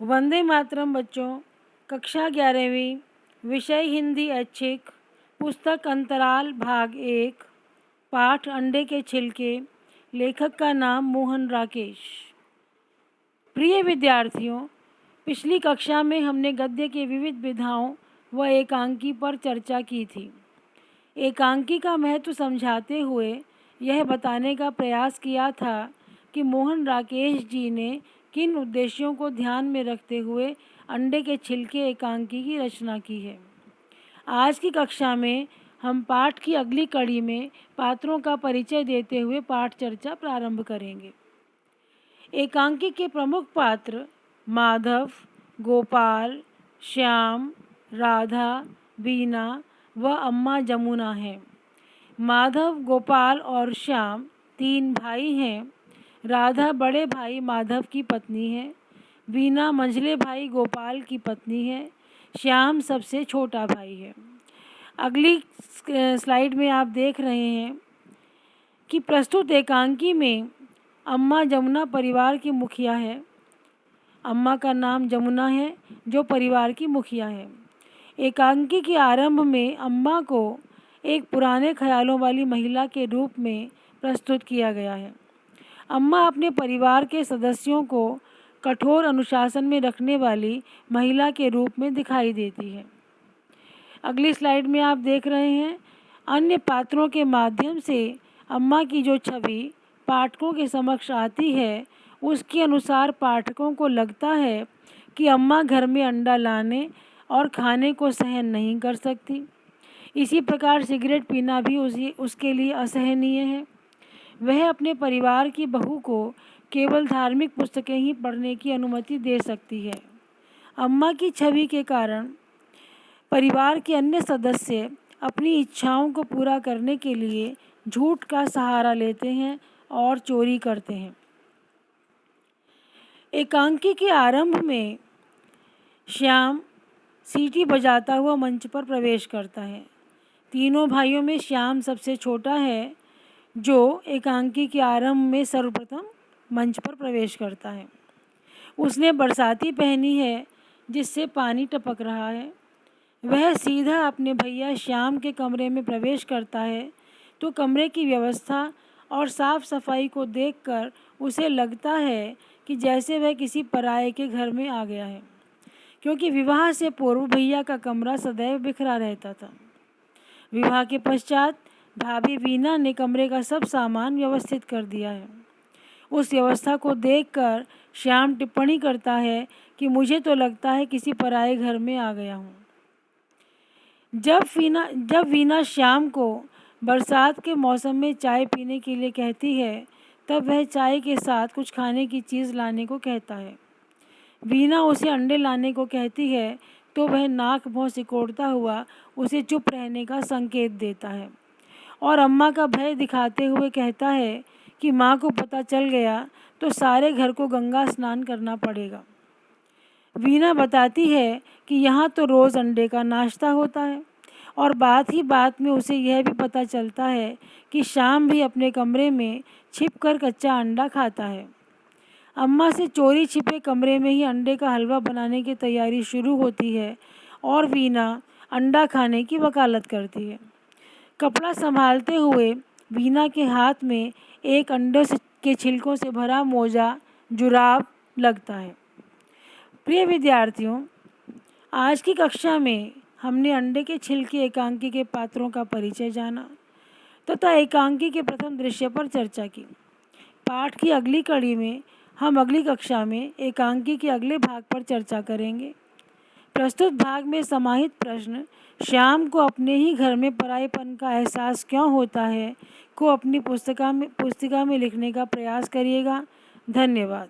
वंदे मातरम बच्चों। कक्षा 11वीं, विषय हिंदी ऐच्छिक, पुस्तक अंतराल भाग 1, पाठ अंडे के छिलके। लेखक का नाम मोहन राकेश। प्रिय विद्यार्थियों, पिछली कक्षा में हमने गद्य के विविध विधाओं व एकांकी पर चर्चा की थी। एकांकी का महत्व समझाते हुए यह बताने का प्रयास किया था कि मोहन राकेश जी ने किन उद्देश्यों को ध्यान में रखते हुए अंडे के छिलके एकांकी की रचना की है। आज की कक्षा में हम पाठ की अगली कड़ी में पात्रों का परिचय देते हुए पाठ चर्चा प्रारंभ करेंगे। एकांकी के प्रमुख पात्र माधव, गोपाल, श्याम, राधा, बीना व अम्मा जमुना हैं। माधव, गोपाल और श्याम 3 भाई हैं। राधा बड़े भाई माधव की पत्नी है। बीना मंझले भाई गोपाल की पत्नी है। श्याम सबसे छोटा भाई है। अगली स्लाइड में आप देख रहे हैं कि प्रस्तुत एकांकी में अम्मा जमुना परिवार की मुखिया है। अम्मा का नाम जमुना है जो परिवार की मुखिया है। एकांकी के आरंभ में अम्मा को एक पुराने ख्यालों वाली महिला के रूप में प्रस्तुत किया गया है। अम्मा अपने परिवार के सदस्यों को कठोर अनुशासन में रखने वाली महिला के रूप में दिखाई देती है। अगली स्लाइड में आप देख रहे हैं अन्य पात्रों के माध्यम से अम्मा की जो छवि पाठकों के समक्ष आती है, उसके अनुसार पाठकों को लगता है कि अम्मा घर में अंडा लाने और खाने को सहन नहीं कर सकती। इसी प्रकार सिगरेट पीना भी उसके लिए असहनीय है। वह अपने परिवार की बहू को केवल धार्मिक पुस्तकें ही पढ़ने की अनुमति दे सकती है। अम्मा की छवि के कारण परिवार के अन्य सदस्य अपनी इच्छाओं को पूरा करने के लिए झूठ का सहारा लेते हैं और चोरी करते हैं। एकांकी के आरंभ में श्याम सीटी बजाता हुआ मंच पर प्रवेश करता है। तीनों भाइयों में श्याम सबसे छोटा है जो एकांकी के आरंभ में सर्वप्रथम मंच पर प्रवेश करता है। उसने बरसाती पहनी है जिससे पानी टपक रहा है। वह सीधा अपने भैया श्याम के कमरे में प्रवेश करता है तो कमरे की व्यवस्था और साफ सफाई को देखकर उसे लगता है कि जैसे वह किसी पराये के घर में आ गया है, क्योंकि विवाह से पूर्व भैया का कमरा सदैव बिखरा रहता था। विवाह के पश्चात भाभी वीना ने कमरे का सब सामान व्यवस्थित कर दिया है। उस व्यवस्था को देखकर श्याम टिप्पणी करता है कि मुझे तो लगता है किसी पराये घर में आ गया हूँ। जब वीना श्याम को बरसात के मौसम में चाय पीने के लिए कहती है, तब वह चाय के साथ कुछ खाने की चीज़ लाने को कहता है। वीना उसे अंडे लाने को कहती है तो वह नाक भौं सिकोड़ता हुआ उसे चुप रहने का संकेत देता है और अम्मा का भय दिखाते हुए कहता है कि माँ को पता चल गया तो सारे घर को गंगा स्नान करना पड़ेगा। वीना बताती है कि यहाँ तो रोज़ अंडे का नाश्ता होता है और बात ही बात में उसे यह भी पता चलता है कि शाम भी अपने कमरे में छिपकर कच्चा अंडा खाता है। अम्मा से चोरी छिपे कमरे में ही अंडे का हलवा बनाने की तैयारी शुरू होती है और वीना अंडा खाने की वकालत करती है। कपड़ा संभालते हुए वीना के हाथ में एक अंडे के छिलकों से भरा मोजा जुराब लगता है। प्रिय विद्यार्थियों, आज की कक्षा में हमने अंडे के छिलके एकांकी के पात्रों का परिचय जाना तथा एकांकी के प्रथम दृश्य पर चर्चा की। पाठ की अगली कड़ी में हम अगली कक्षा में एकांकी के अगले भाग पर चर्चा करेंगे। प्रस्तुत भाग में समाहित प्रश्न श्याम को अपने ही घर में परायेपन का एहसास क्यों होता है को अपनी पुस्तिका में लिखने का प्रयास करिएगा। धन्यवाद।